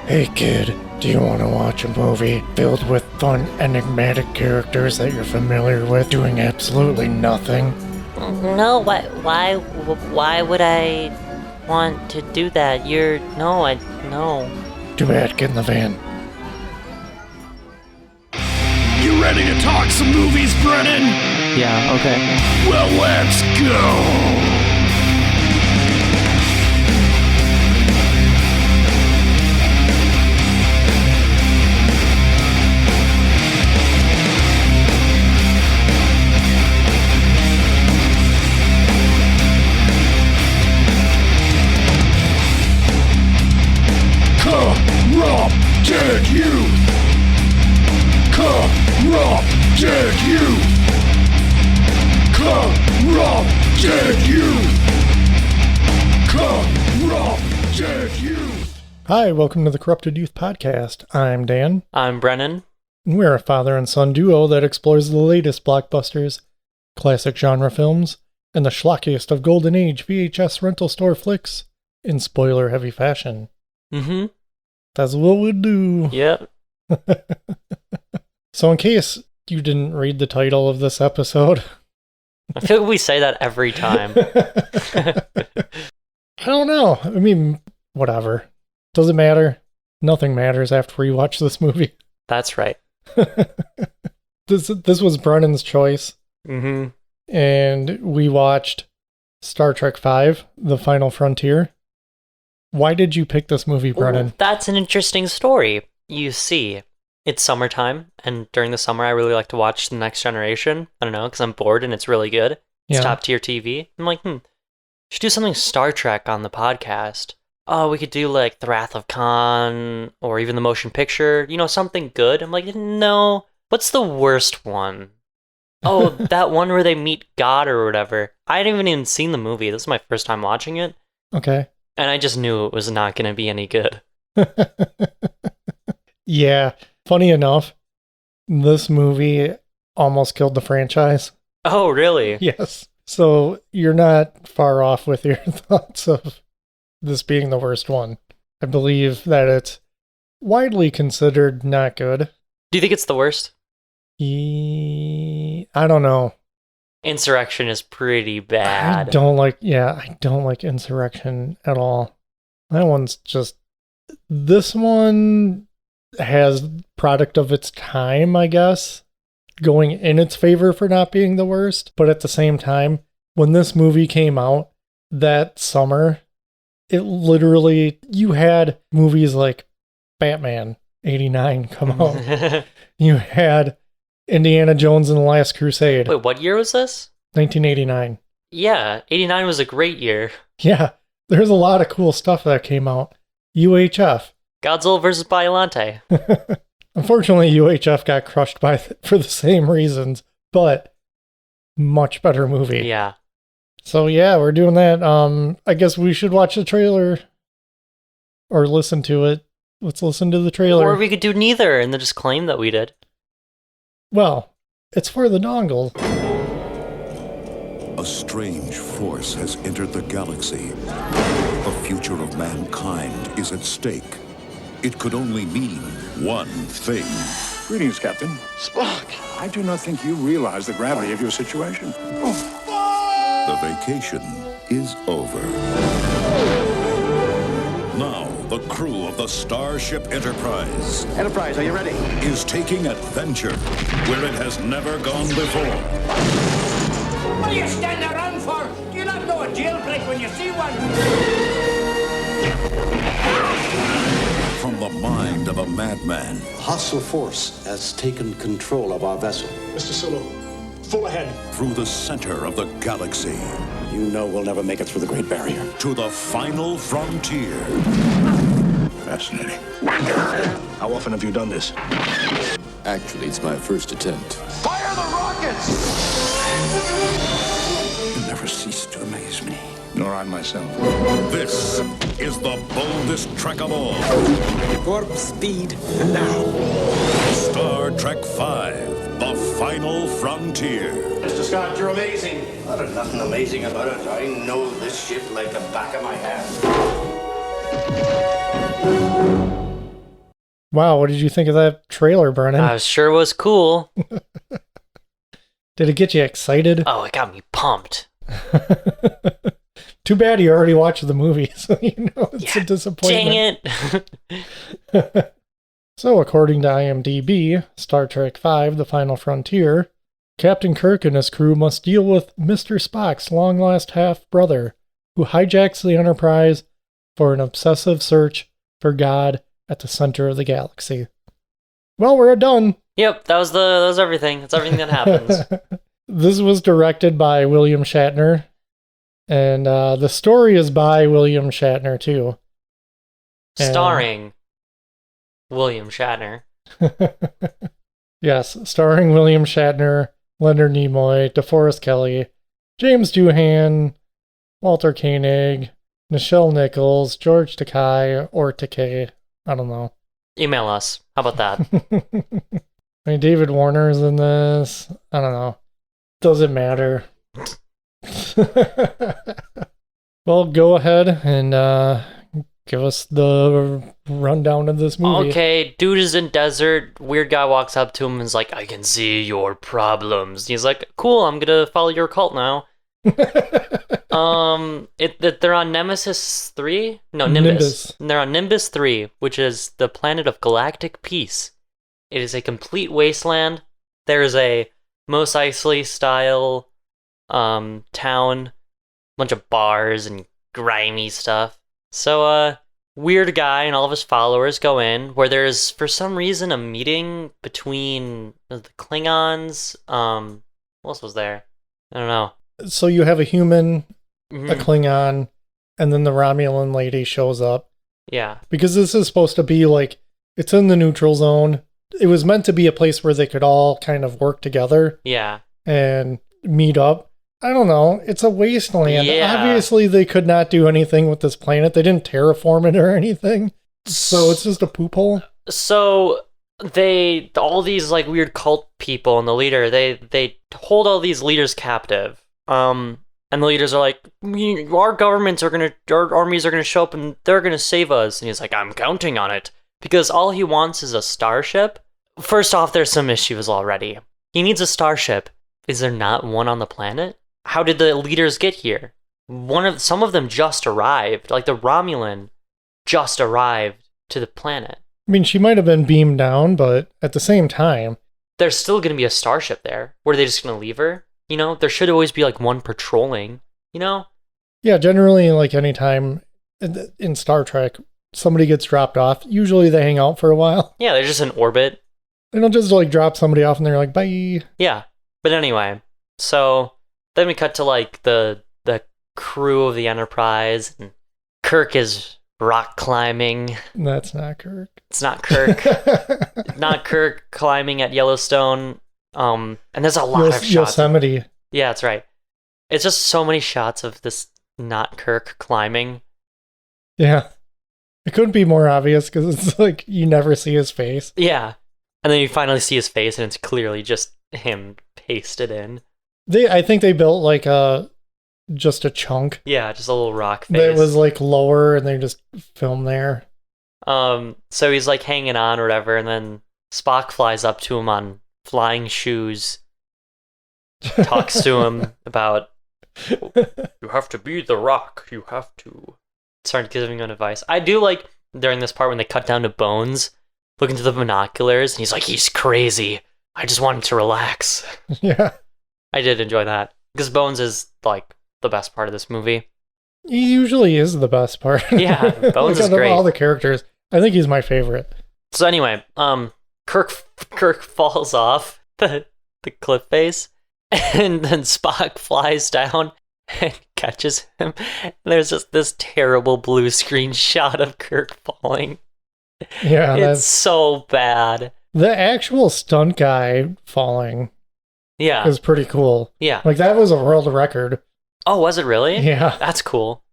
Hey kid, do you want to watch a movie filled with fun, enigmatic characters that you're familiar with doing absolutely nothing? No, why would I want to do that? No. Too bad, get in the van. You ready to talk some movies, Brennan? Yeah, okay. Well, let's go! Corrupted youth! Corrupted youth! Corrupted youth! Corrupted youth! Hi, welcome to the Corrupted Youth Podcast. I'm Dan, I'm Brennan. and we're a father and son duo that explores the latest blockbusters, classic genre films, and the schlockiest of Golden Age VHS rental store flicks in spoiler-heavy fashion. Mm-hmm. That's what we do. Yep. So in case you didn't read the title of this episode... I feel like we say that every time. I don't know. I mean, whatever. Doesn't matter. Nothing matters after we watch this movie. That's right. This was Brennan's choice. Mm-hmm. And we watched Star Trek V, The Final Frontier. Why did you pick this movie, Brennan? Ooh, that's an interesting story. You see, it's summertime, and during the summer I really like to watch The Next Generation. I don't know, because I'm bored and it's really good. It's Yeah. top tier TV. I'm like, should do something Star Trek on the podcast. Oh, we could do like The Wrath of Khan, or even the motion picture, something good. I'm like, no, what's the worst one? Oh, that one where they meet God or whatever. I hadn't even seen the movie. This is my first time watching it. Okay. And I just knew it was not going to be any good. Yeah. Funny enough, this movie almost killed the franchise. Oh, really? Yes. So you're not far off with your thoughts of this being the worst one. I believe that it's widely considered not good. Do you think it's the worst? I don't know. Insurrection is pretty bad. I don't like Insurrection at all. This one has product of its time, I guess, going in its favor for not being the worst. But at the same time, when this movie came out that summer, it literally, you had movies like Batman 89 come out. You had Indiana Jones and the Last Crusade. Wait, what year was this? 1989. Yeah, 89 was a great year. Yeah, there's a lot of cool stuff that came out. UHF. Godzilla vs. Biollante. Unfortunately, UHF got crushed for the same reasons, but much better movie. Yeah. So yeah, we're doing that. I guess we should watch the trailer or listen to it. Let's listen to the trailer. Or we could do neither and then just claim that we did. Well, it's for the dongle. A strange force has entered the galaxy. The future of mankind is at stake. It could only mean one thing. Greetings, Captain. Spock! I do not think you realize the gravity of your situation. The vacation is over. Now, the crew of the Starship Enterprise Enterprise, are you ready? is taking adventure where it has never gone before. What are you standing around for? Do you not know a jailbreak when you see one? From the mind of a madman Hostile force has taken control of our vessel. Mr. Sulu, full ahead. through the center of the galaxy You know we'll never make it through the Great Barrier. to the final frontier. Fascinating. How often have you done this? Actually, it's my first attempt. Fire the rockets! You never cease to amaze me. Nor I myself. This is the boldest trek of all. Warp speed now. Star Trek V, The Final Frontier. Mr. Scott, you're amazing. There's nothing amazing about it. I know this ship like the back of my hand. Wow, what did you think of that trailer, Brennan? Sure was cool. Did it get you excited? Oh, it got me pumped. Too bad you already watched the movie, so you know it's a disappointment. Dang it! So, according to IMDb, Star Trek V, The Final Frontier, Captain Kirk and his crew must deal with Mr. Spock's long-lost half-brother, who hijacks the Enterprise for an obsessive search for God at the center of the galaxy. Well, we're done. Yep, that was everything. That's everything that happens. This was directed by William Shatner, and the story is by William Shatner, too. Starring William Shatner. Yes, starring William Shatner, Leonard Nimoy, DeForest Kelley, James Doohan, Walter Koenig, Nichelle Nichols, George Takei, or Takei. I don't know. Email us. How about that? I mean, David Warner's in this. I don't know. Doesn't matter. Well, go ahead and give us the rundown of this movie. Okay, dude is in desert. Weird guy walks up to him and is like, I can see your problems. And he's like, cool, I'm gonna follow your cult now. They're on Nemesis 3? No, Nimbus. They're on Nimbus 3, which is the planet of galactic peace. It is a complete wasteland. There is a Mos Eisley style town, bunch of bars and grimy stuff. So weird guy and all of his followers go in where there's for some reason a meeting between the Klingons. What else was there? I don't know. So you have a human, a Klingon, and then the Romulan lady shows up. Yeah. Because this is supposed to be like, it's in the neutral zone. It was meant to be a place where they could all kind of work together. Yeah. And meet up. I don't know. It's a wasteland. Yeah. Obviously, they could not do anything with this planet. They didn't terraform it or anything. So it's just a poop hole. So all these like weird cult people and the leader, they hold all these leaders captive. And the leaders are like, our armies are gonna show up and they're gonna save us. And he's like, I'm counting on it. Because all he wants is a starship. First off, there's some issues already. He needs a starship. Is there not one on the planet? How did the leaders get here? Some of them just arrived. Like the Romulan just arrived to the planet. I mean, she might have been beamed down, but at the same time, there's still going to be a starship there. Were they just going to leave her? You know, there should always be like one patrolling, you know? Yeah, generally, like anytime in Star Trek, somebody gets dropped off. Usually they hang out for a while. Yeah, they're just in orbit. They don't just like drop somebody off and they're like, bye. Yeah. But anyway, so then we cut to like the crew of the Enterprise, and Kirk is rock climbing. That's not Kirk. It's not Kirk. Not Kirk climbing at Yellowstone. And there's a lot of shots. Yosemite. Yeah, that's right. It's just so many shots of this not Kirk climbing. Yeah. It couldn't be more obvious because it's like you never see his face. Yeah. And then you finally see his face and it's clearly just him pasted in. I think they built like just a chunk. Yeah, just a little rock face. That was like lower and they just filmed there. So he's like hanging on or whatever, and then Spock flies up to him on flying shoes, talks to him about, you have to be the rock, you have to. Started giving him advice. I do like during this part when they cut down to Bones, look into the binoculars, and he's like, he's crazy. I just want him to relax. Yeah. I did enjoy that. Because Bones is, like, the best part of this movie. He usually is the best part. Yeah, Bones is great. All the characters. I think he's my favorite. So anyway, Kirk falls off the cliff face, and then Spock flies down and catches him. And there's just this terrible blue screen shot of Kirk falling. Yeah, it's so bad. The actual stunt guy falling is pretty cool. Yeah. Like, that was a world record. Oh, was it really? Yeah. That's cool.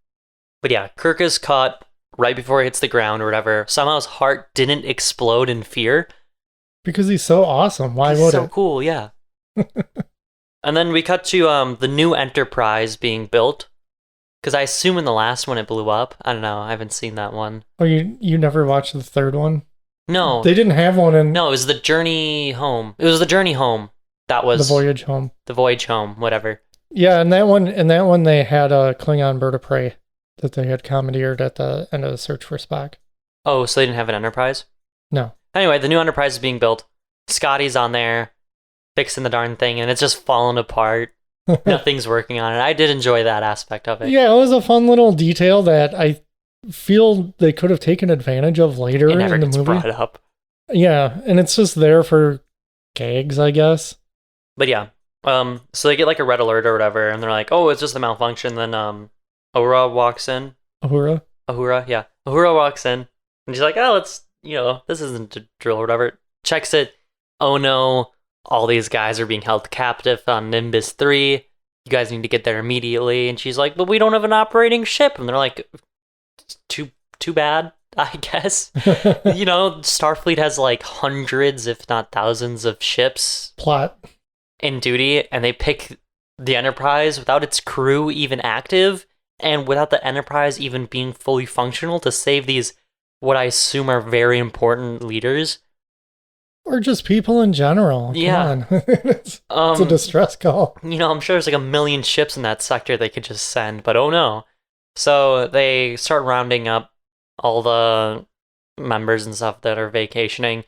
But yeah, Kirk is caught right before he hits the ground or whatever. Somehow his heart didn't explode in fear. Because he's so awesome. Why would it? He's so cool, yeah. And then we cut to the new Enterprise being built. Because I assume in the last one it blew up. I don't know. I haven't seen that one. Oh, you never watched the third one? No. They didn't have one in No, it was the journey home. It was the journey home. That was the voyage home. The voyage home, whatever. Yeah, in that one they had a Klingon bird of prey that they had commandeered at the end of the search for Spock. Oh, so they didn't have an Enterprise? No. Anyway, the new Enterprise is being built. Scotty's on there, fixing the darn thing, and it's just falling apart. Nothing's working on it. I did enjoy that aspect of it. Yeah, it was a fun little detail that I feel they could have taken advantage of later It never in the gets movie. brought up. Yeah, and it's just there for gags, I guess. But yeah, so they get like a red alert or whatever, and they're like, "Oh, it's just a malfunction." Then Uhura walks in. Uhura, yeah. Uhura walks in, and she's like, "Oh, this isn't a drill or whatever." Checks it. Oh no, all these guys are being held captive on Nimbus 3. You guys need to get there immediately. And she's like, "But we don't have an operating ship." And they're like, "Too bad, I guess." Starfleet has like hundreds, if not thousands, of ships. Plot. In duty, and they pick the Enterprise without its crew even active, and without the Enterprise even being fully functional to save these, what I assume are very important leaders. Or just people in general. Come on. It's a distress call. I'm sure there's like a million ships in that sector they could just send, but oh no. So they start rounding up all the members and stuff that are vacationing.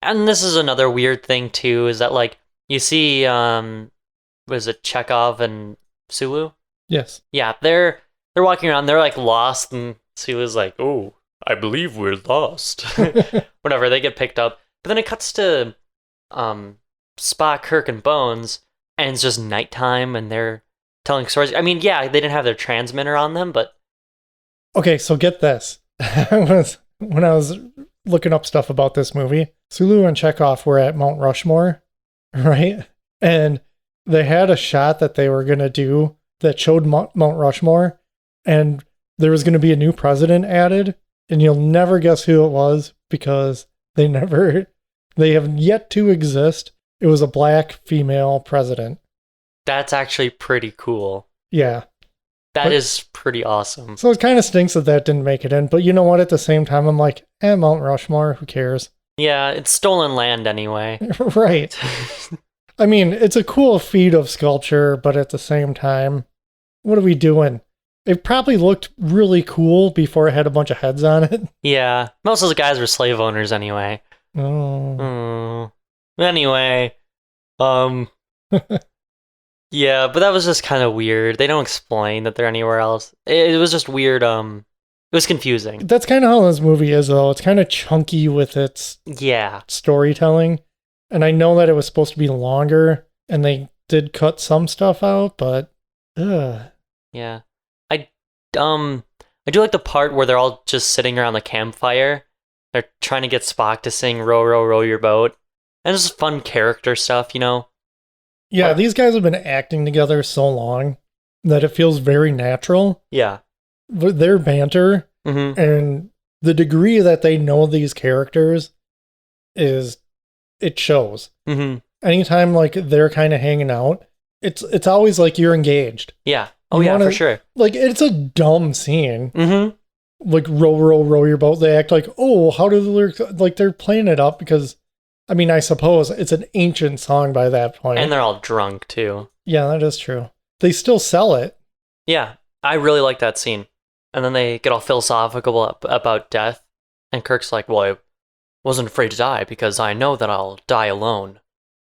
And this is another weird thing too, is that like, you see, was it Chekhov and Sulu? Yes. Yeah, they're walking around, they're like lost, and Sulu's like, "Oh, I believe we're lost." Whatever, they get picked up. But then it cuts to Spock, Kirk, and Bones, and it's just nighttime, and they're telling stories. I mean, yeah, they didn't have their transmitter on them, but... Okay, so get this. When I was looking up stuff about this movie, Sulu and Chekhov were at Mount Rushmore, right? And they had a shot that they were going to do that showed Mount Rushmore, and there was going to be a new president added, and you'll never guess who it was because they have yet to exist. It was a black female president. That's actually pretty cool. Yeah. That is pretty awesome. So it kind of stinks that didn't make it in, but you know what? At the same time, I'm like, Mount Rushmore, who cares? Yeah, it's stolen land anyway. Right. I mean, it's a cool feat of sculpture, but at the same time, what are we doing? It probably looked really cool before it had a bunch of heads on it. Yeah, most of those guys were slave owners anyway. Oh. Anyway, yeah, but that was just kind of weird. They don't explain that they're anywhere else. It was just weird. It was confusing. That's kind of how this movie is, though. It's kind of chunky with its storytelling. And I know that it was supposed to be longer, and they did cut some stuff out, but yeah. I do like the part where they're all just sitting around the campfire. They're trying to get Spock to sing "Row, row, row your boat," and it's just fun character stuff, Yeah, these guys have been acting together so long that it feels very natural. Yeah. Their banter and the degree that they know these characters it shows. Anytime like they're kind of hanging out, it's always like you're engaged. Yeah. Oh, yeah, for sure. Like, it's a dumb scene. Like, row, row, row your boat. They act like, oh, how do the lyrics... Like, they're playing it up because, I mean, I suppose it's an ancient song by that point. And they're all drunk, too. Yeah, that is true. They still sell it. Yeah, I really like that scene. And then they get all philosophical about death. And Kirk's like, well, I wasn't afraid to die because I know that I'll die alone.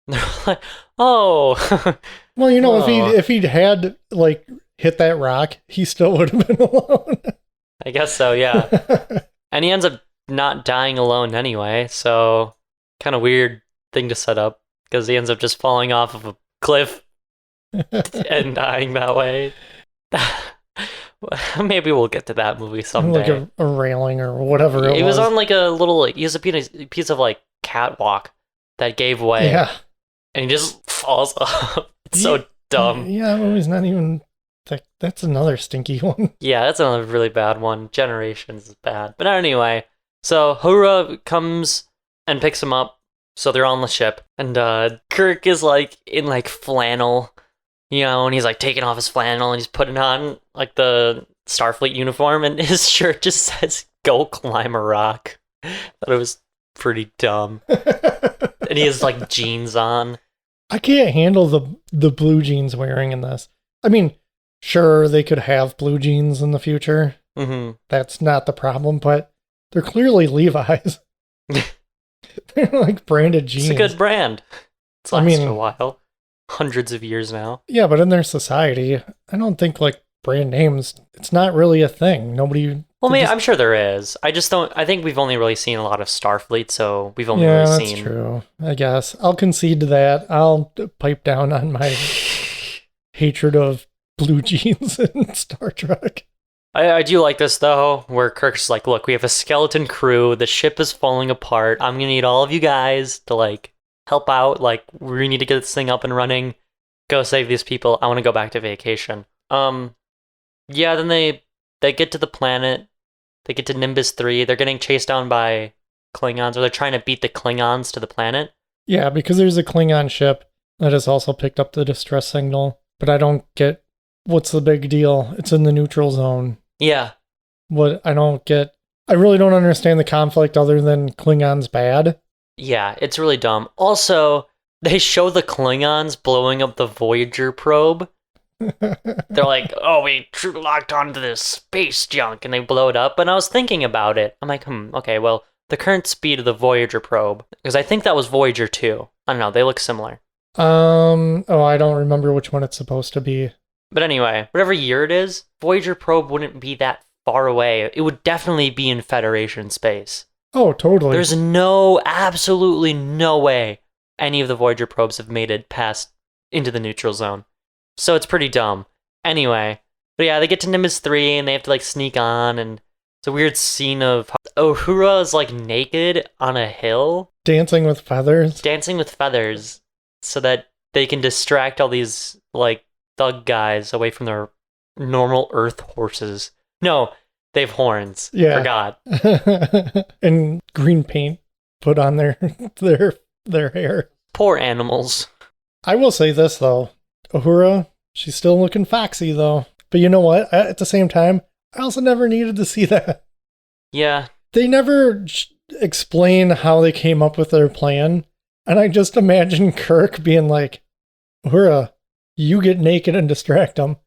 And they're like, oh. Well, if he'd had, like... hit that rock, he still would have been alone. I guess so, yeah. And he ends up not dying alone anyway, so kind of weird thing to set up because he ends up just falling off of a cliff and dying that way. Maybe we'll get to that movie someday. Like a railing or whatever it was. It was on like a little, he has a piece of like catwalk that gave way. Yeah. And he just falls off. It's so dumb. Yeah, that movie's not even... That's another stinky one. Yeah, that's another really bad one. Generations is bad. But anyway, so Uhura comes and picks him up. So they're on the ship. And Kirk is like in like flannel, and he's like taking off his flannel and he's putting on like the Starfleet uniform and his shirt just says, "Go climb a rock." Thought it was pretty dumb. And he has like jeans on. I can't handle the blue jeans wearing in this. I mean, sure, they could have blue jeans in the future. Mm-hmm. That's not the problem, but they're clearly Levi's. They're like branded jeans. It's a good brand. It's lasted a while. Hundreds of years now. Yeah, but in their society, I don't think like brand names, it's not really a thing. Nobody... Well, I'm sure there is. I just don't... I think we've only really seen a lot of Starfleet, so we've only really seen... Yeah, that's true. I guess. I'll concede to that. I'll pipe down on my hatred of blue jeans in Star Trek. I do like this, though, where Kirk's like, look, we have a skeleton crew. The ship is falling apart. I'm going to need all of you guys to, like, help out. Like, we need to get this thing up and running. Go save these people. I want to go back to vacation. Yeah, then they get to the planet. They get to Nimbus 3. They're getting chased down by Klingons, or they're trying to beat the Klingons to the planet. Yeah, because there's a Klingon ship that has also picked up the distress signal. But I don't get what's the big deal. It's in the neutral zone. Yeah. What I don't get... I really don't understand the conflict other than Klingons bad. Yeah, it's really dumb. Also, they show the Klingons blowing up the Voyager probe. They're like, oh, we locked onto this space junk, and they blow it up. And I was thinking about it. I'm like, okay, well, the current speed of the Voyager probe, because I think that was Voyager 2. I don't know, they look similar. Oh, I don't remember which one it's supposed to be. But anyway, whatever year it is, Voyager probe wouldn't be that far away. It would definitely be in Federation space. Oh, totally. There's absolutely no way any of the Voyager probes have made it past into the neutral zone. So it's pretty dumb. Anyway, but yeah, they get to Nimbus 3 and they have to like sneak on, and it's a weird scene of Uhura is like naked on a hill. Dancing with feathers. Dancing with feathers so that they can distract all these like thug guys away from their normal Earth horses. No, they have horns. Yeah. Forgot. And green paint put on their hair. Poor animals. I will say this, though. Uhura, she's still looking foxy, though. But you know what? At the same time, I also never needed to see that. Yeah. They never explain how they came up with their plan. And I just imagine Kirk being like, Uhura, you get naked and distract them.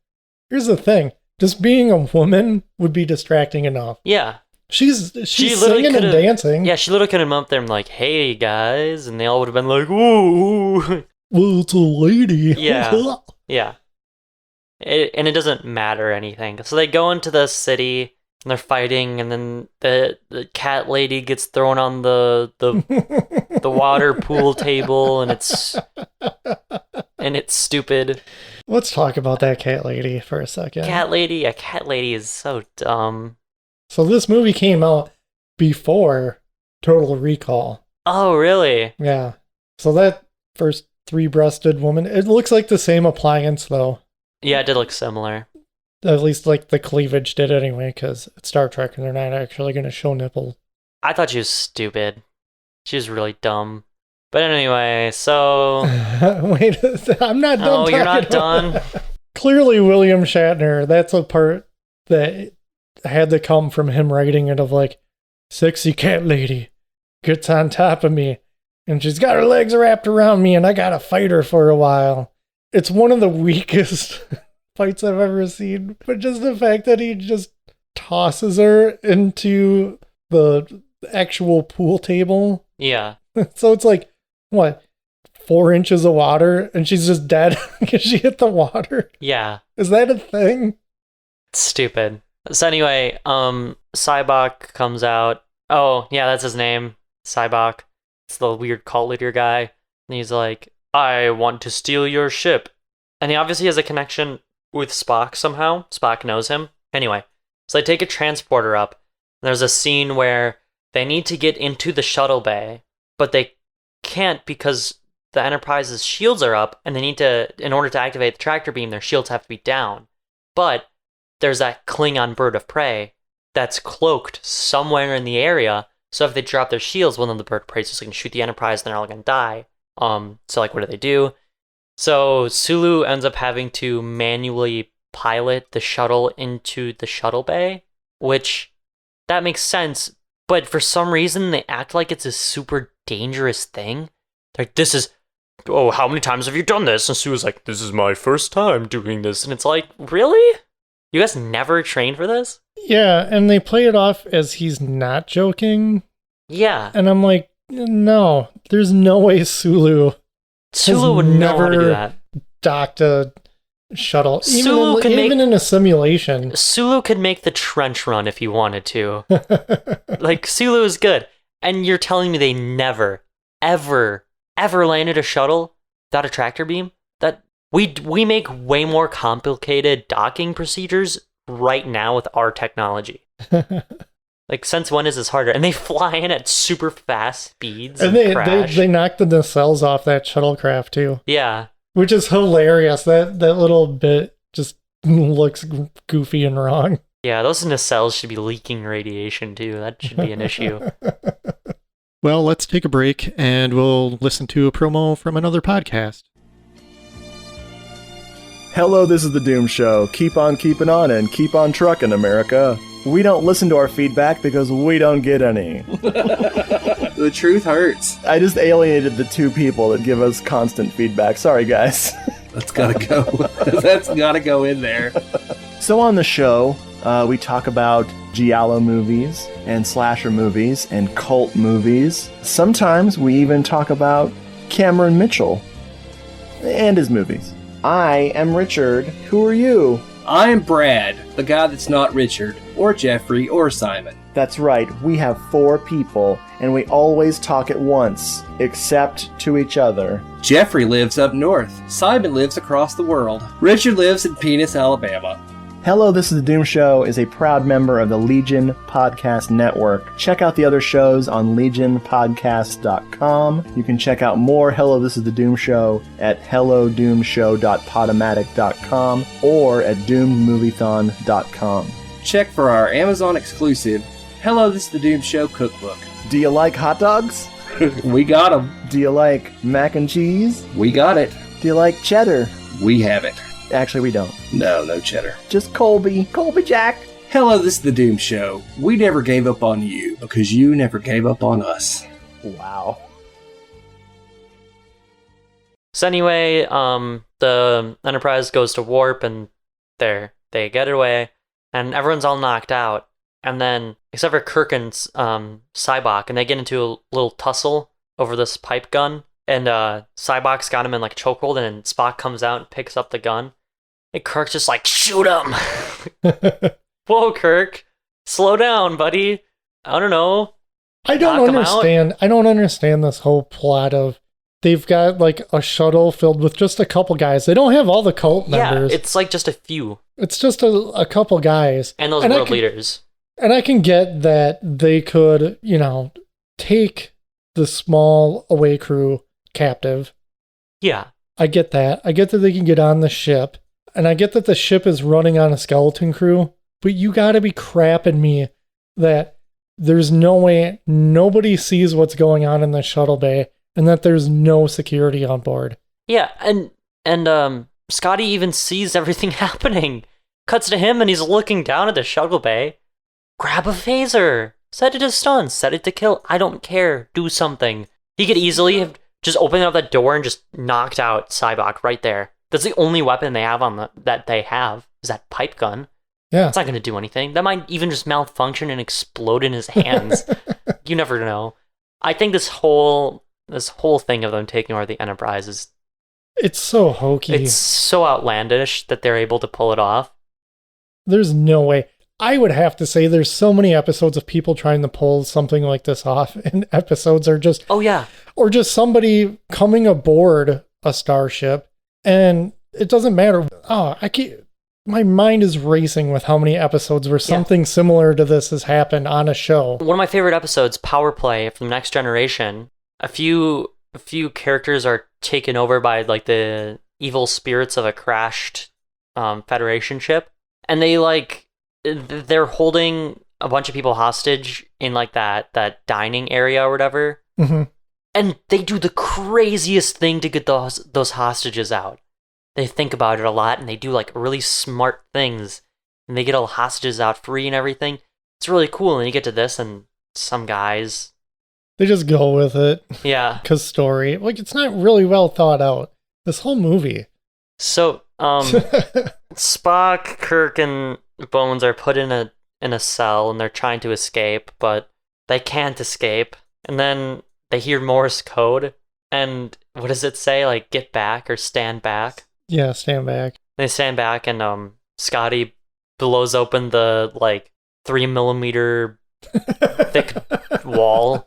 Here's the thing. Just being a woman would be distracting enough. Yeah. She's singing and dancing. Yeah, she literally could have come up there and like, hey guys, and they all would have been like, ooh. Well, it's a lady. Yeah. Yeah. And it doesn't matter anything. So they go into the city and they're fighting, and then the cat lady gets thrown on the water pool table, and it's stupid. Let's talk about that cat lady for a second. Cat lady is so dumb. So this movie came out before Total Recall. Oh, really? Yeah. So that first three-breasted woman, it looks like the same appliance, though. Yeah, it did look similar. At least, like, the cleavage did anyway, because it's Star Trek and they're not actually going to show nipple. I thought she was stupid. She was really dumb. But anyway, so... Wait, I'm not done. Oh, you're not done? Clearly, William Shatner, that's a part that had to come from him writing it of like, sexy cat lady gets on top of me, and she's got her legs wrapped around me, and I gotta fight her for a while. It's one of the weakest fights I've ever seen, but just the fact that he just tosses her into the actual pool table. Yeah. So it's like, what, 4 inches of water, and she's just dead because she hit the water? Yeah. Is that a thing? It's stupid. So anyway, Cybok comes out. Oh, yeah, that's his name. Cybok. It's the weird cult leader guy. And he's like, I want to steal your ship. And he obviously has a connection with Spock somehow. Spock knows him. Anyway, so they take a transporter up. There's a scene where they need to get into the shuttle bay, but they can't because the Enterprise's shields are up, and they need to, in order to activate the tractor beam, their shields have to be down. But there's that Klingon bird of prey that's cloaked somewhere in the area, so if they drop their shields, well, then the bird of prey is just going to shoot the Enterprise, and they're all going to die. So like, what do? So Sulu ends up having to manually pilot the shuttle into the shuttle bay, which that makes sense, but for some reason they act like it's a super dangerous thing. Like, this is, oh, how many times have you done this? And Sue's like, this is my first time doing this. And it's like, really? You guys never trained for this? Yeah, and they play it off as he's not joking. Yeah. And I'm like, no, there's no way Sulu would know how to do that. Docked a shuttle. Sulu even in a simulation. Sulu could make the trench run if he wanted to. Like, Sulu is good. And you're telling me they never, ever landed a shuttle without a tractor beam? That we make way more complicated docking procedures right now with our technology. Like, since when is this harder? And they fly in at super fast speeds and they knock the nacelles off that shuttlecraft too. Yeah. Which is hilarious. That little bit just looks goofy and wrong. Yeah, those nacelles should be leaking radiation too. That should be an issue. Well, let's take a break and we'll listen to a promo from another podcast. Hello, this is The Doom Show. Keep on keeping on and keep on trucking, America. We don't listen to our feedback because we don't get any. The truth hurts. I just alienated the two people that give us constant feedback. Sorry, guys. That's gotta go. That's gotta go in there. So on the show, we talk about giallo movies and slasher movies and cult movies. Sometimes we even talk about Cameron Mitchell and his movies. I am Richard. Who are you? I am Brad, the guy that's not Richard, or Jeffrey, or Simon. That's right, we have 4 people, and we always talk at once, except to each other. Jeffrey lives up north. Simon lives across the world. Richard lives in Penis, Alabama. Hello, This is the Doom Show is a proud member of the Legion Podcast Network. Check out the other shows on legionpodcast.com. You can check out more Hello, This is the Doom Show at hellodoomshow.podomatic.com or at doomedmoviethon.com. Check for our Amazon exclusive Hello, This is the Doom Show cookbook. Do you like hot dogs? We got them. Do you like mac and cheese? We got it. Do you like cheddar? We have it. Actually, we don't. No cheddar. Just Colby. Colby Jack. Hello, this is the Doom Show. We never gave up on you because you never gave up on us. Wow. So anyway, the Enterprise goes to warp and they get it away and everyone's all knocked out. And then, except for Kirk and Cybok, and they get into a little tussle over this pipe gun. And Cybok's got him in like a chokehold, and then Spock comes out and picks up the gun. And Kirk's just like, shoot him! Whoa, Kirk, slow down, buddy. I don't know. I don't understand this whole plot of they've got like a shuttle filled with just a couple guys. They don't have all the cult members. Yeah, it's like just a few. It's just a couple guys. And those world leaders. And I can get that they could, take the small away crew captive. Yeah. I get that. I get that they can get on the ship. And I get that the ship is running on a skeleton crew. But you gotta be crapping me that there's no way nobody sees what's going on in the shuttle bay and that there's no security on board. Yeah, and Scotty even sees everything happening. Cuts to him and he's looking down at the shuttle bay. Grab a phaser. Set it to stun. Set it to kill. I don't care. Do something. He could easily have just opened up that door and just knocked out Cybok right there. That's the only weapon they have that they have is that pipe gun. Yeah. It's not going to do anything. That might even just malfunction and explode in his hands. You never know. I think this whole thing of them taking over the Enterprise is... It's so hokey. It's so outlandish that they're able to pull it off. There's no way. I would have to say there's so many episodes of people trying to pull something like this off, and episodes are just... Oh, yeah. Or just somebody coming aboard a starship, and it doesn't matter. Oh, my mind is racing with how many episodes where something similar to this has happened on a show. One of my favorite episodes, Power Play from Next Generation. A few characters are taken over by like the evil spirits of a crashed Federation ship, and they're holding a bunch of people hostage in like that dining area or whatever. Mm-hmm. And they do the craziest thing to get those hostages out. They think about it a lot and they do like really smart things. And they get all the hostages out free and everything. It's really cool. And you get to this and some guys. They just go with it. Yeah. Because story. Like, it's not really well thought out. This whole movie. So, Spock, Kirk, and Bones are put in a cell, and they're trying to escape, but they can't escape. And then they hear Morse code, and what does it say? Like, get back or stand back? Yeah, stand back. They stand back, and Scotty blows open the, like, 3mm thick wall.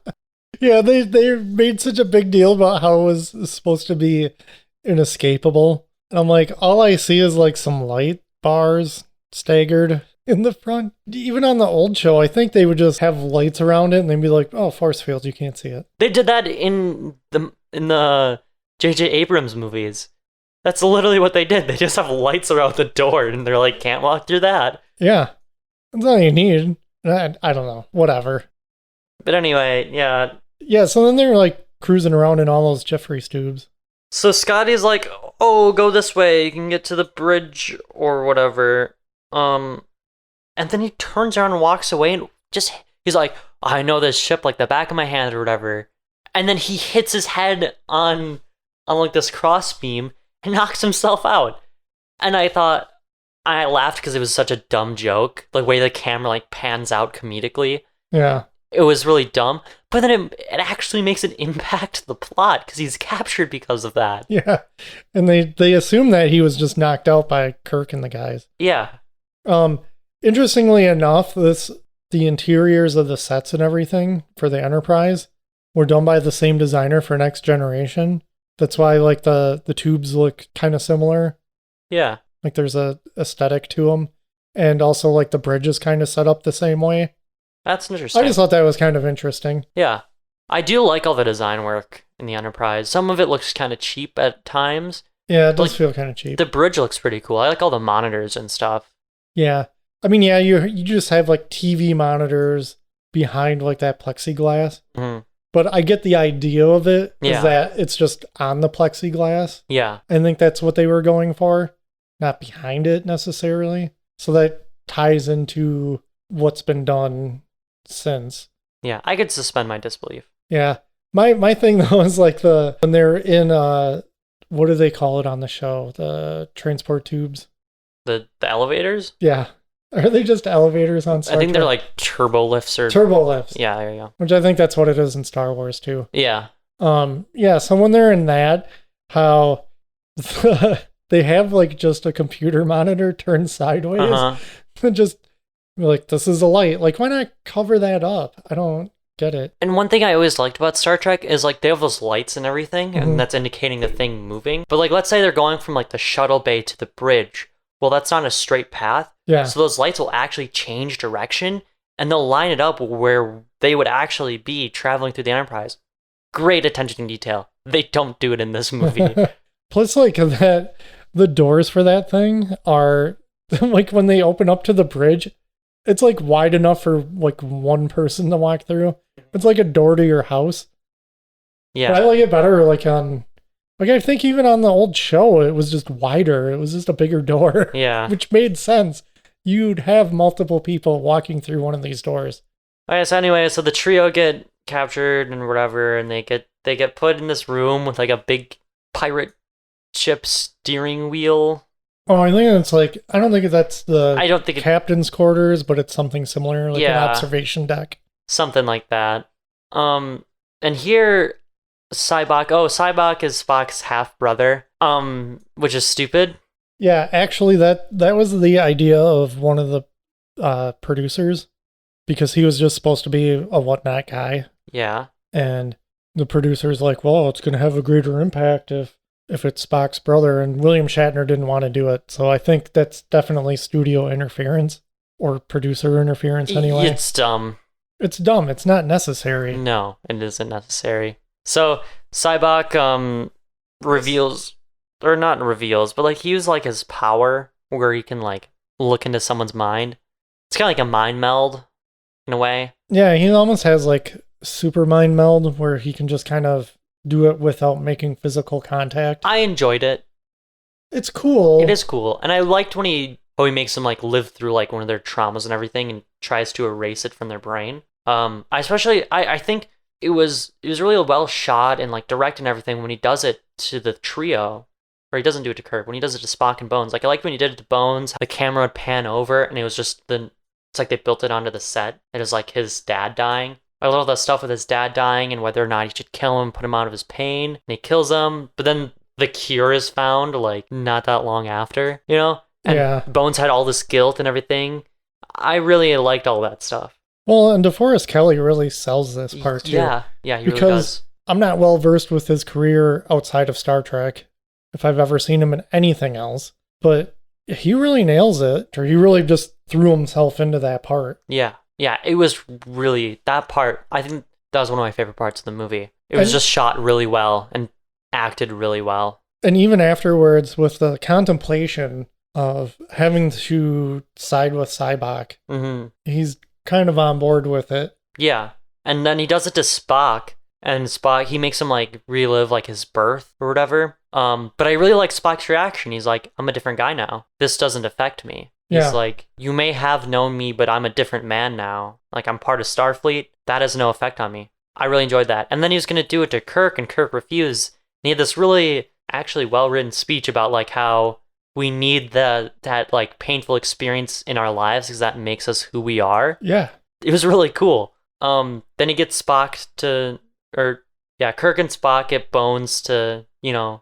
Yeah, they made such a big deal about how it was supposed to be inescapable. And I'm like, all I see is like some light bars staggered in the front. Even on the old show, I think they would just have lights around it and they'd be like, oh, force field, you can't see it. They did that in the J.J. Abrams movies. That's literally what they did. They just have lights around the door and they're like, can't walk through that. Yeah, that's all you need. I don't know, whatever. But anyway, yeah. Yeah, so then they're like cruising around in all those Jeffries tubes. So Scotty's like, oh, go this way, you can get to the bridge or whatever. And then he turns around and walks away and he's like, I know this ship like the back of my hand or whatever. And then he hits his head on like this cross beam and knocks himself out. And I laughed because it was such a dumb joke. The way the camera like pans out comedically. Yeah. It was really dumb, but then it actually makes an impact to the plot because he's captured because of that. Yeah, and they assume that he was just knocked out by Kirk and the guys. Yeah. Interestingly enough, the interiors of the sets and everything for the Enterprise were done by the same designer for Next Generation. That's why like the tubes look kind of similar. Yeah. Like there's a aesthetic to them, and also like the bridge is kind of set up the same way. That's interesting. I just thought that was kind of interesting. Yeah. I do like all the design work in the Enterprise. Some of it looks kind of cheap at times. Yeah, it does feel kind of cheap. The bridge looks pretty cool. I like all the monitors and stuff. Yeah. I mean, yeah, you just have like TV monitors behind like that plexiglass. Mm-hmm. But I get the idea of it is Yeah. that it's just on the plexiglass. Yeah. I think that's what they were going for, not behind it necessarily. So that ties into what's been done since. Yeah, I could suspend my disbelief. Yeah. My thing though is like when they're in what do they call it on the show? The transport tubes. The elevators? Yeah. Are they just elevators on Star I think they're Trek? like turbo lifts or turbo lifts. Yeah, there you go. Which I think that's what it is in Star Wars too. Yeah. Yeah, so when they're in that, how they have like just a computer monitor turned sideways. And just like, this is a light. Like, why not cover that up? I don't get it. And one thing I always liked about Star Trek is like they have those lights and everything, and that's indicating the thing moving. But like, let's say they're going from like the shuttle bay to the bridge. Well, that's not a straight path. Yeah. So those lights will actually change direction, and they'll line it up where they would actually be traveling through the Enterprise. Great attention to detail. They don't do it in this movie. Plus, like that, the doors for that thing are like when they open up to the bridge, it's like wide enough for like one person to walk through. It's like a door to your house. Yeah. But I like it better like on, like I think even on the old show, it was just wider. It was just a bigger door. Yeah. Which made sense. You'd have multiple people walking through one of these doors. Okay, so anyway, so the trio get captured and whatever, and they get put in this room with like a big pirate ship steering wheel. Oh, I think it's like, I don't think that's I don't think captain's quarters, but it's something similar, like an observation deck. Something like that. And here, Sybok is Spock's half brother, which is stupid. Yeah, actually, that was the idea of one of the producers, because he was just supposed to be a whatnot guy. Yeah. And the producer's like, well, it's going to have a greater impact if it's Spock's brother, and William Shatner didn't want to do it. So I think that's definitely studio interference, or producer interference anyway. It's dumb. It's dumb. It's not necessary. No, it isn't necessary. So Sybok reveals, or not reveals, but like he used like his power where he can like look into someone's mind. It's kind of like a mind meld in a way. Yeah, he almost has like super mind meld where he can just kind of do it without making physical contact. I enjoyed it. It's cool. It is cool. And I liked when he makes them like live through like one of their traumas and everything and tries to erase it from their brain. I think it was really well shot and like direct and everything when he does it to the trio, or he doesn't do it to Kirk. When he does it to Spock and Bones, like I liked when he did it to Bones, the camera would pan over and it was just it's like they built it onto the set. It was like his dad dying. I love that stuff with his dad dying and whether or not he should kill him, put him out of his pain, and he kills him. But then the cure is found like not that long after, you know. And Bones had all this guilt and everything. I really liked all that stuff. Well, and DeForest Kelley really sells this part too. Yeah, he really does. I'm not well versed with his career outside of Star Trek, if I've ever seen him in anything else, but he really nails it, or he really just threw himself into that part. Yeah, it was really, that part, I think that was one of my favorite parts of the movie. It was just shot really well and acted really well. And even afterwards, with the contemplation of having to side with Sybok, he's kind of on board with it. Yeah, and then he does it to Spock, and Spock, he makes him like relive like his birth or whatever. But I really like Spock's reaction. He's like, I'm a different guy now. This doesn't affect me. He's like, you may have known me, but I'm a different man now. Like, I'm part of Starfleet. That has no effect on me. I really enjoyed that. And then he was going to do it to Kirk, and Kirk refused. And he had this really, actually well-written speech about like how we need that like painful experience in our lives because that makes us who we are. Yeah. It was really cool. Then he gets Kirk and Spock get Bones to,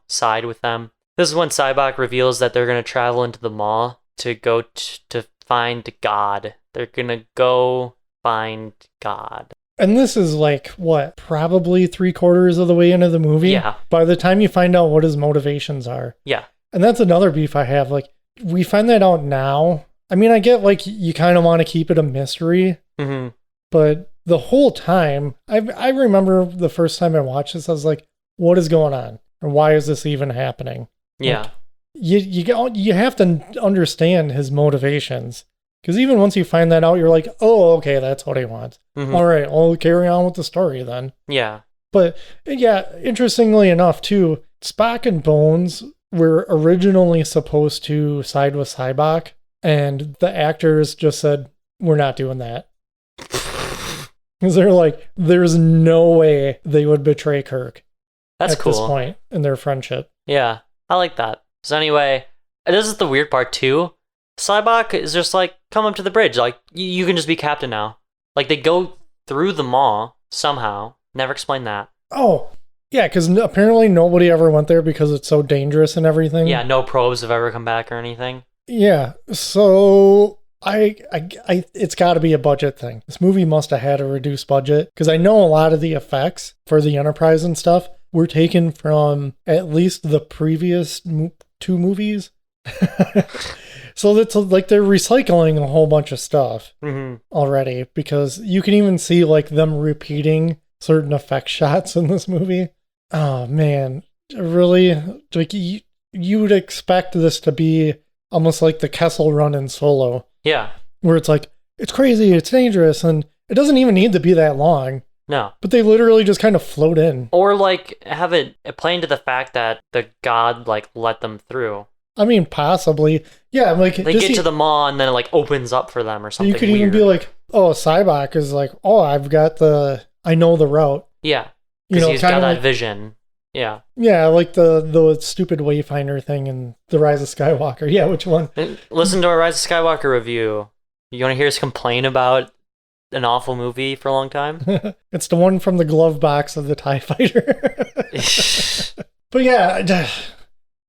side with them. This is when Sybok reveals that they're going to travel into the mall to go to find God. They're going to go find God. And this is like, what, probably 3/4 of the way into the movie? Yeah. By the time you find out what his motivations are. Yeah. And that's another beef I have. Like, we find that out now. I mean, I get like you kind of want to keep it a mystery. Mm-hmm. But the whole time, I remember the first time I watched this, I was like, what is going on? Or why is this even happening? Yeah. Like, you have to understand his motivations. Because even once you find that out, you're like, oh, okay, that's what he wants. Mm-hmm. All right, I'll carry on with the story then. Yeah. But yeah, interestingly enough, too, Spock and Bones were originally supposed to side with Sybok, and the actors just said, we're not doing that. Because they're like, there's no way they would betray Kirk. That's cool. At this point in their friendship. Yeah, I like that. So anyway, this is the weird part too. Sybok is just like, come up to the bridge. Like, you can just be captain now. Like, they go through the mall somehow. Never explained that. Oh, yeah, because apparently nobody ever went there because it's so dangerous and everything. Yeah, no probes have ever come back or anything. Yeah, so it's got to be a budget thing. This movie must have had a reduced budget because I know a lot of the effects for the Enterprise and stuff were taken from at least the previous 2 movies. So it's like they're recycling a whole bunch of stuff already, because you can even see like them repeating certain effect shots in this movie. Oh man, really? Like you would expect this to be almost like the Kessel Run in Solo. Yeah. Where it's like, it's crazy, it's dangerous, and it doesn't even need to be that long. No. But they literally just kind of float in. Or like have it play into the fact that the god like let them through. I mean, possibly. Yeah, like they get to the mall and then it like opens up for them or something. You could even be like, oh, Sybok is like, oh, I know the route. Yeah. Because he's got that vision. Yeah. Yeah, like the stupid Wayfinder thing in The Rise of Skywalker. Yeah, which one? Listen to our Rise of Skywalker review. You want to hear us complain about an awful movie for a long time? It's the one from the glove box of the TIE Fighter. But yeah,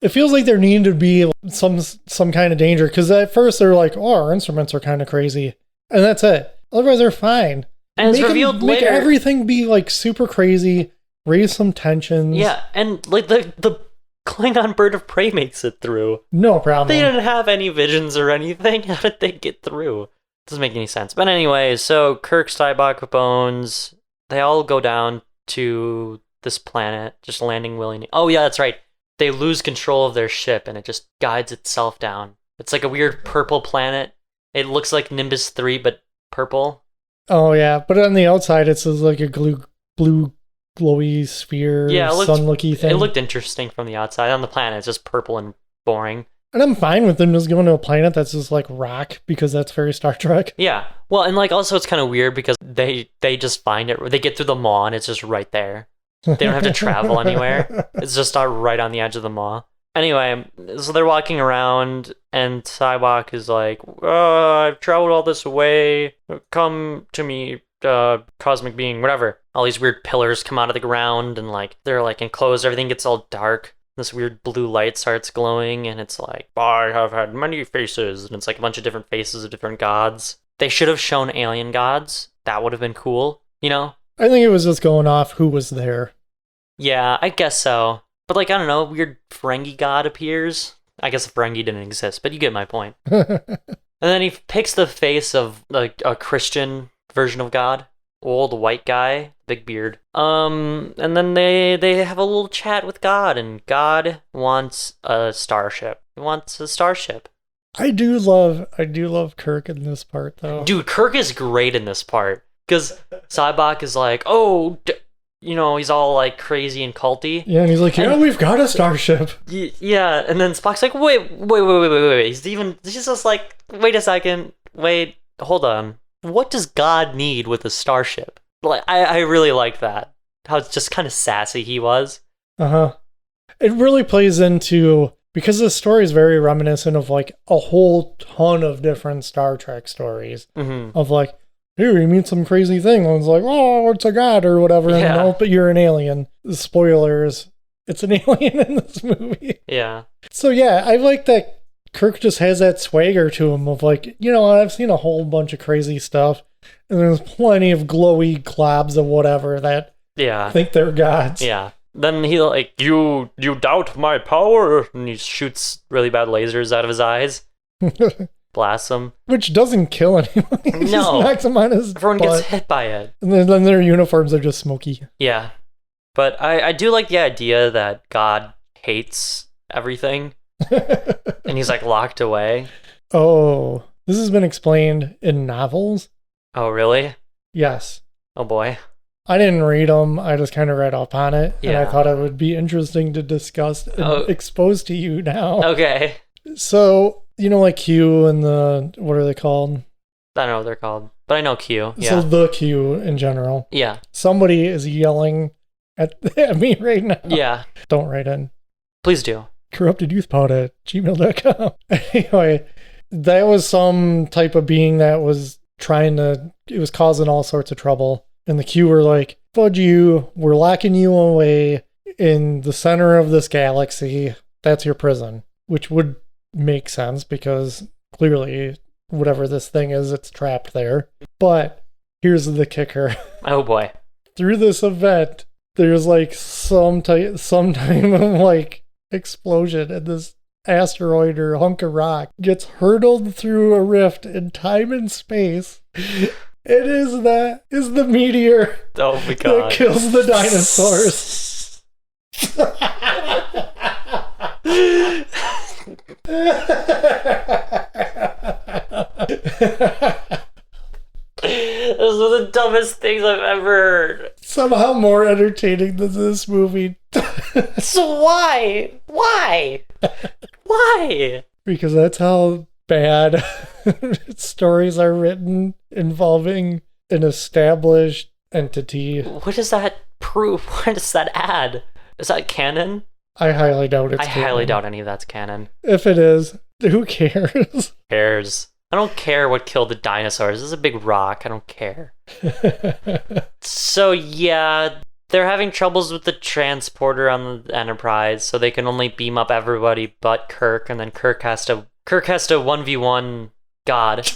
it feels like there needed to be some kind of danger, because at first they're like, oh, our instruments are kind of crazy, and that's it. Otherwise they're fine. And it's revealed later. Make everything be like super crazy, raise some tensions. Yeah, and like the Klingon bird of prey makes it through. No problem. They didn't have any visions or anything. How did they get through? Doesn't make any sense. But anyway, so Kirk, Sybok, Bones, they all go down to this planet, just landing willy-nilly. Oh yeah, that's right. They lose control of their ship and it just guides itself down. It's like a weird purple planet. It looks like Nimbus 3, but purple. Oh yeah, but on the outside it's like a blue glowy sphere, sun-looky thing. It looked interesting from the outside. On the planet, it's just purple and boring. And I'm fine with them just going to a planet that's just like rock because that's very Star Trek. Yeah. Well, and like also it's kind of weird because they just find it. They get through the maw and it's just right there. They don't have to travel anywhere. It's just right on the edge of the maw. Anyway, so they're walking around and Cybok is like, I've traveled all this way. Come to me, cosmic being, whatever. All these weird pillars come out of the ground and like they're like enclosed. Everything gets all dark. This weird blue light starts glowing and it's like, I have had many faces. And it's like a bunch of different faces of different gods. They should have shown alien gods. That would have been cool, you know? I think it was just going off who was there. Yeah, I guess so. But like, I don't know, weird Ferengi god appears. I guess Ferengi didn't exist, but you get my point. And then he picks the face of like a Christian version of God. Old white guy, big beard. And then they have a little chat with God, and God wants a starship. He wants a starship. I do love Kirk in this part though. Dude, Kirk is great in this part because Cybok is like, he's all like crazy and culty. Yeah, and he's like, we've got a starship. Yeah, and then Spock's like, wait. He's just like, wait a second, hold on. What does God need with a starship? Like, I really like that. How it's just kind of sassy he was. Uh-huh. It really plays into, because the story is very reminiscent of like a whole ton of different Star Trek stories. Mm-hmm. Of like, here you meet some crazy thing. One's like, it's a god or whatever. And no, but you're an alien. Spoilers. It's an alien in this movie. Yeah. So yeah, I like that Kirk just has that swagger to him of like, I've seen a whole bunch of crazy stuff. And there's plenty of glowy globs of whatever that think they're gods. Yeah. Then he like, you doubt my power? And he shoots really bad lasers out of his eyes. Blasts them. Which doesn't kill anyone. He just knocks them on his Everyone butt. gets hit by it. And then their uniforms are just smoky. Yeah. But I do like the idea that God hates everything. And he's like locked away. Oh, this has been explained in novels. Oh, really? Yes. Oh, boy. I didn't read them. I just kind of read up on it. Yeah. And I thought it would be interesting to discuss and expose to you now. Okay. So, like Q and what are they called? I don't know what they're called, but I know Q. Yeah. So the Q in general. Yeah. Somebody is yelling at me right now. Yeah. Don't write in. Please do. corruptedyouthpod@gmail.com. Anyway, that was some type of being that was it was causing all sorts of trouble. And the Q were like, fudge you, we're locking you away in the center of this galaxy. That's your prison. Which would make sense because clearly whatever this thing is, it's trapped there. But here's the kicker. Oh boy. Through this event, there's like some type of like explosion, and this asteroid or hunk of rock gets hurtled through a rift in time and space. It is the meteor oh my God. that kills the dinosaurs. Those are the dumbest things I've ever heard. Somehow more entertaining than this movie. So why? Why? Because that's how bad stories are written involving an established entity. What does that prove? What does that add? Is that canon? I highly doubt it's canon. highly doubt any of that's canon. If it is, who cares? Cares? I don't care what killed the dinosaurs. This is a big rock. I don't care. So yeah, they're having troubles with the transporter on the Enterprise, so they can only beam up everybody but Kirk, and then Kirk has to 1v1 God.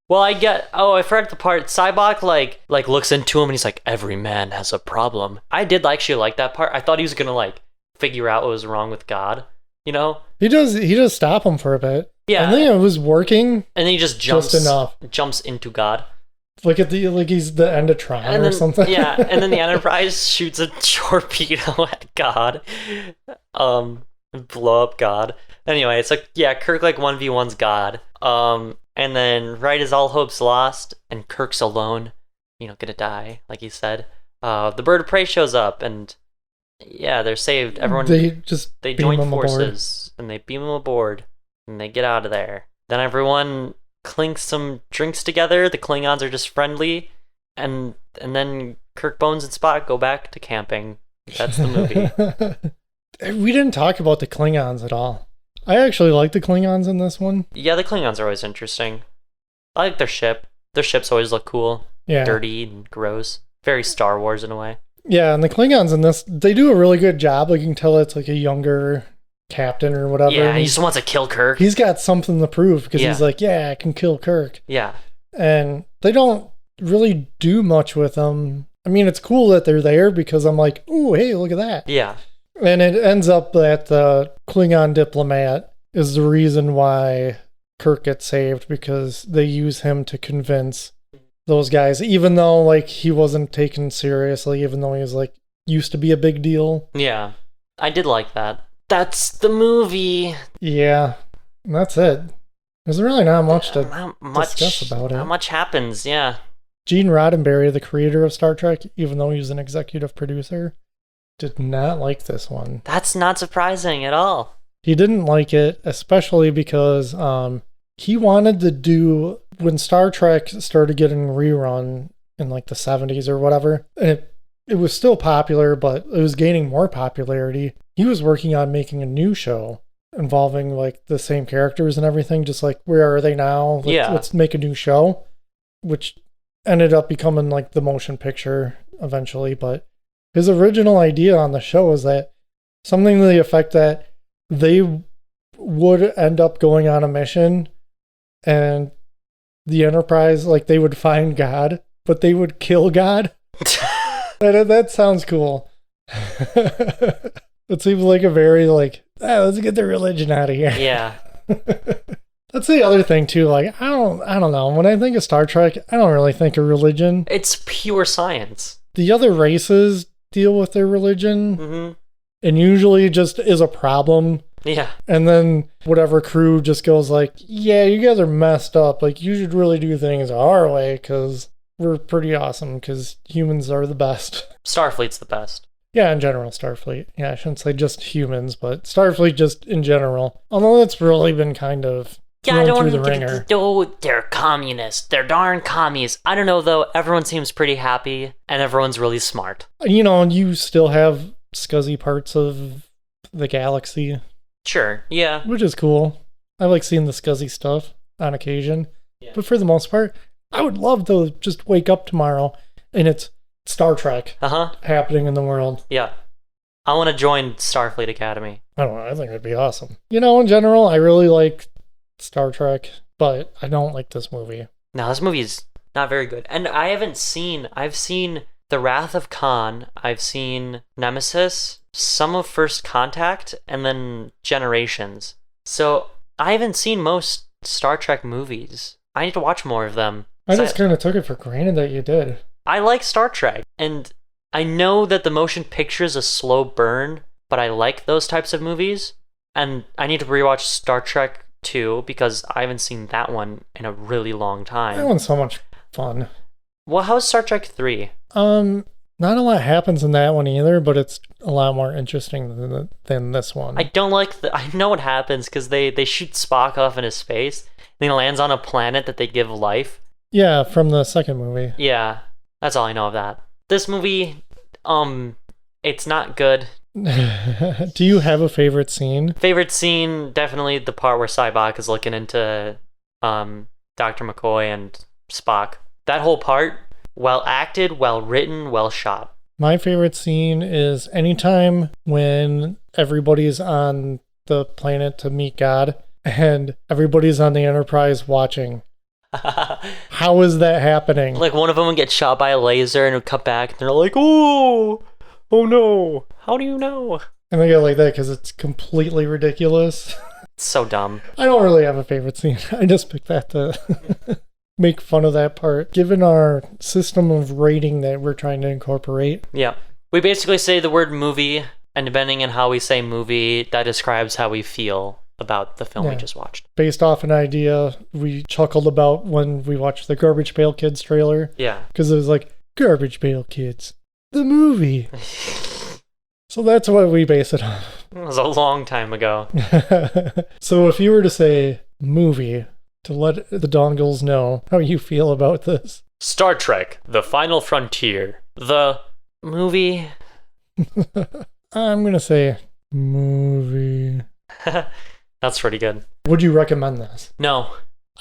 Well, I forgot the part. Cybok like looks into him and he's like, every man has a problem. I did actually like that part. I thought he was gonna like figure out what was wrong with God, He does stop him for a bit. Yeah. I think it was working. And then he just jumps into God. Like he's the end of Tron or something. Yeah, and then the Enterprise shoots a torpedo at God. Blow up God. Anyway, it's like, yeah, Kirk 1v1's God. And then right as all hope's lost and Kirk's alone, gonna die, like he said, the bird of prey shows up and Yeah, they're saved. Everyone they beam join them forces and they beam them aboard and they get out of there. Then everyone clinks some drinks together. The Klingons are just friendly, and then Kirk, Bones, and Spock go back to camping. That's the movie. We didn't talk about the Klingons at all. I actually like the Klingons in this one. Yeah, the Klingons are always interesting. I like their ship. Their ships always look cool. Yeah. Dirty and gross. Very Star Wars in a way. Yeah, and the Klingons in this, they do a really good job. Like, you can tell it's like a younger captain or whatever. Yeah, he just wants to kill Kirk. He's got something to prove because he's like, yeah, I can kill Kirk. Yeah. And they don't really do much with them. I mean, it's cool that they're there because I'm like, ooh, hey, look at that. Yeah. And it ends up that the Klingon diplomat is the reason why Kirk gets saved, because they use him to convince those guys, even though like he wasn't taken seriously, even though he was like used to be a big deal. Yeah. I did like that. That's the movie. Yeah. And that's it. There's really not much to discuss about it. Not much happens, yeah. Gene Roddenberry, the creator of Star Trek, even though he was an executive producer, did not like this one. That's not surprising at all. He didn't like it, especially because he wanted to do, when Star Trek started getting rerun in like the 70s or whatever, and it was still popular, but it was gaining more popularity. He was working on making a new show involving like the same characters and everything, just like, where are they now? Let's make a new show, which ended up becoming like the motion picture eventually. But his original idea on the show was that something to the effect that they would end up going on a mission and the Enterprise, like, they would find God, but they would kill God. That sounds cool. It seems like a very, like, let's get the religion out of here. Yeah. That's the other thing, too. Like, I don't know. When I think of Star Trek, I don't really think of religion. It's pure science. The other races deal with their religion, and usually just is a problem. Yeah. And then whatever crew just goes like, yeah, you guys are messed up. Like, you should really do things our way because we're pretty awesome because humans are the best. Starfleet's the best. Yeah, in general, Starfleet. Yeah, I shouldn't say just humans, but Starfleet just in general. Although it's really been kind of through the ringer. Oh, they're communists. They're darn commies. I don't know, though. Everyone seems pretty happy, and everyone's really smart. You know, and you still have scuzzy parts of the galaxy. Sure, yeah. Which is cool. I like seeing the scuzzy stuff on occasion. Yeah. But for the most part, I would love to just wake up tomorrow and it's Star Trek happening in the world. Yeah. I want to join Starfleet Academy. I don't know. I think it'd be awesome. You know, in general, I really like Star Trek, but I don't like this movie. No, this movie is not very good. And I've seen The Wrath of Khan. I've seen Nemesis, some of First Contact, and then Generations. So I haven't seen most Star Trek movies. I need to watch more of them. I just kind of took it for granted that you did. I like Star Trek, and I know that the motion picture is a slow burn, but I like those types of movies, and I need to rewatch Star Trek 2 because I haven't seen that one in a really long time. That one's so much fun. Well, how's Star Trek 3? Not a lot happens in that one either, but it's a lot more interesting than this one. I know what happens because they shoot Spock off into space, and he lands on a planet that they give life. Yeah, from the second movie. Yeah, that's all I know of that. This movie, it's not good. Do you have a favorite scene? Favorite scene, definitely the part where Sybok is looking into Dr. McCoy and Spock. That whole part, well acted, well written, well shot. My favorite scene is anytime when everybody's on the planet to meet God and everybody's on the Enterprise watching. How is that happening? Like one of them would get shot by a laser and it would cut back and they're like, oh no, how do you know? And they go like that because it's completely ridiculous. It's so dumb. I don't really have a favorite scene. I just picked that to make fun of that part, given our system of rating that we're trying to incorporate. Yeah. We basically say the word movie, and depending on how we say movie, that describes how we feel about the film we just watched. Based off an idea we chuckled about when we watched the Garbage Pail Kids trailer. Yeah. Because it was like, Garbage Pail Kids, the movie. So that's what we base it on. It was a long time ago. So if you were to say movie to let the dongles know how you feel about this. Star Trek, The Final Frontier. The movie. I'm going to say movie. That's pretty good. Would you recommend this? No.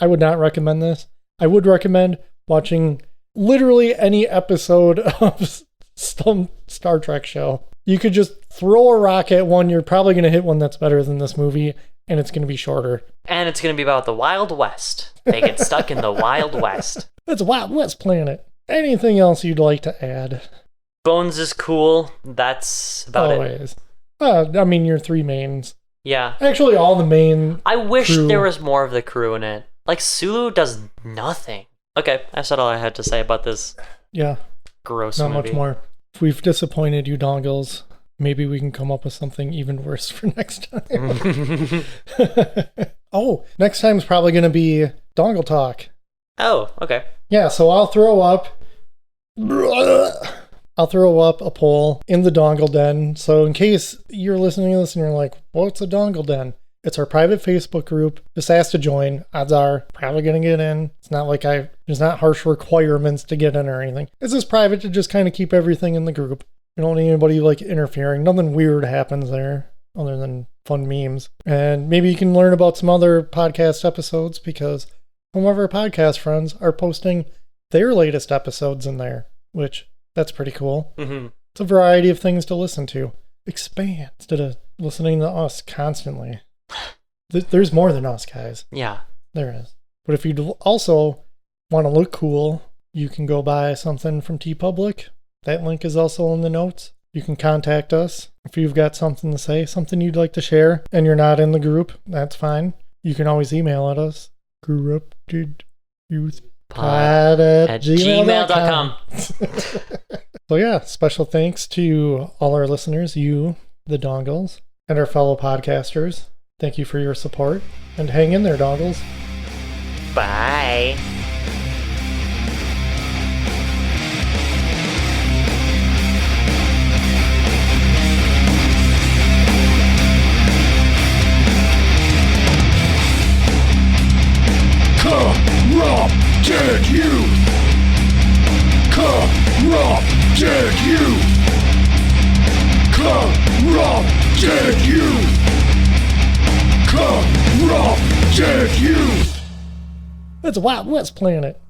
I would not recommend this. I would recommend watching literally any episode of some Star Trek show. You could just throw a rock at one. You're probably going to hit one that's better than this movie, and it's going to be shorter. And it's going to be about the Wild West. They get stuck in the Wild West. It's a Wild West planet. Anything else you'd like to add? Bones is cool. That's about it. I mean, your three mains. Yeah. Actually, all the main I wish crew. there was more of the crew in it. Like, Sulu does nothing. Okay, I said all I had to say about this. Yeah. Gross Not movie. much more. If we've disappointed you dongles, maybe we can come up with something even worse for next time. Oh, next time's probably going to be dongle talk. Oh, okay. Yeah, so I'll throw up a poll in the dongle den. So in case you're listening to this and you're like, what's a dongle den? It's our private Facebook group. Just ask to join. Odds are probably going to get in. It's not like there's not harsh requirements to get in or anything. It's just private to just kind of keep everything in the group. You don't need anybody like interfering. Nothing weird happens there other than fun memes. And maybe you can learn about some other podcast episodes because some of our podcast friends are posting their latest episodes in there, which that's pretty cool. Mm-hmm. It's a variety of things to listen to. Expand instead of listening to us constantly. There's more than us, guys. Yeah. There is. But if you also want to look cool, you can go buy something from TeePublic. That link is also in the notes. You can contact us if you've got something to say, something you'd like to share, and you're not in the group. That's fine. You can always email at us. corruptedyouthpod@gmail.com. So yeah, special thanks to all our listeners, you, the dongles, and our fellow podcasters. Thank you for your support, and hang in there, dongles. Bye. Corrupted youth! Corrupted youth! Corrupted youth! Corrupted youth! It's a Wild West planet.